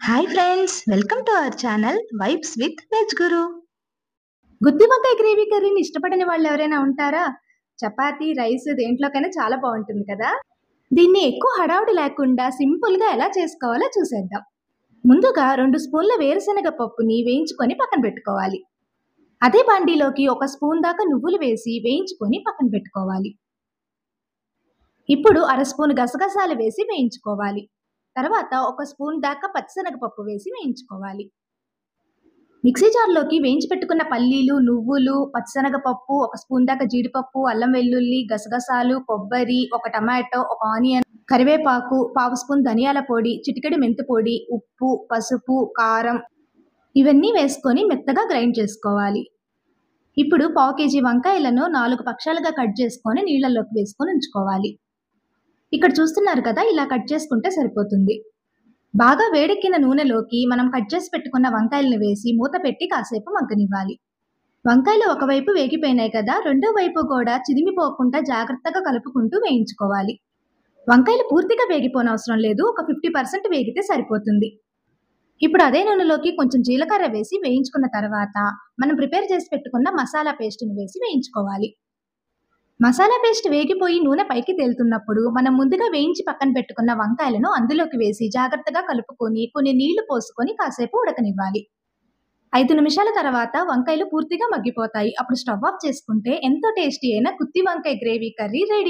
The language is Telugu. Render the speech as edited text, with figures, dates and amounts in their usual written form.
Hi friends, welcome to our channel vibes with veg guru. గుత్తి వంకాయ గ్రేవీ కర్రీని ఇష్టపడని వాళ్ళు ఎవరైనా ఉంటారా? చపాతీ, రైస్ దేంట్లోకైనా చాలా బాగుంటుంది కదా. దీన్ని ఎక్కువ హడావుడి లేకుండా సింపుల్గా ఎలా చేసుకోవాలో చూసేద్దాం. ముందుగా 2 స్పూన్ల వేరుశనగ పప్పుని వేయించుకొని పక్కన పెట్టుకోవాలి. అదే బాండీలోకి 1 స్పూన్ దాకా నువ్వులు వేసి వేయించుకొని పక్కన పెట్టుకోవాలి. ఇప్పుడు 1/2 స్పూన్ గసగసాలు వేసి వేయించుకోవాలి. తర్వాత 1 స్పూన్ దాకా పచ్చిశనగపప్పు వేసి వేయించుకోవాలి. మిక్సీ జార్లోకి వేయించి పెట్టుకున్న పల్లీలు, నువ్వులు, పచ్చిశనగపప్పు, 1 స్పూన్ దాకా జీడిపప్పు, అల్లం వెల్లుల్లి, గసగసాలు, కొబ్బరి, 1 టమాటో, 1 ఆనియన్, కరివేపాకు, పావు స్పూన్ ధనియాల పొడి, చిటికెడు మెంతి పొడి, ఉప్పు, పసుపు, కారం ఇవన్నీ వేసుకొని మెత్తగా గ్రైండ్ చేసుకోవాలి. ఇప్పుడు పావు కేజీ వంకాయలను 4 పక్షాలుగా కట్ చేసుకొని నీళ్ళలోకి వేసుకొని ఉంచుకోవాలి. ఇక్కడ చూస్తున్నారు కదా, ఇలా కట్ చేసుకుంటే సరిపోతుంది. బాగా వేడెక్కిన నూనెలోకి మనం కట్ చేసి పెట్టుకున్న వంకాయలను వేసి మూత పెట్టి కాసేపు మగ్గనివ్వాలి. వంకాయలు ఒకవైపు వేగిపోయినాయి కదా, రెండో వైపు కూడా చిదిమిపోకుండా జాగ్రత్తగా కలుపుకుంటూ వేయించుకోవాలి. వంకాయలు పూర్తిగా వేగిపోనవసరం లేదు, ఒక 50% వేగితే సరిపోతుంది. ఇప్పుడు అదే నూనెలోకి కొంచెం జీలకర్ర వేసి వేయించుకున్న తర్వాత మనం ప్రిపేర్ చేసి పెట్టుకున్న మసాలా పేస్ట్ని వేసి వేయించుకోవాలి. మసాలా పేస్ట్ వేగిపోయి నూనె పైకి తేలుతున్నప్పుడు మనం ముందుగా వేయించి పక్కన పెట్టుకున్న వంకాయలను అందులోకి వేసి జాగ్రత్తగా కలుపుకొని కొన్ని నీళ్లు పోసుకొని కాసేపు ఉడకనివ్వాలి. 5 నిమిషాల తర్వాత వంకాయలు పూర్తిగా మగ్గిపోతాయి. అప్పుడు స్టవ్ ఆఫ్ చేసుకుంటే ఎంతో టేస్టీ అయిన గుత్తి వంకాయ గ్రేవీ కర్రీ రెడీ.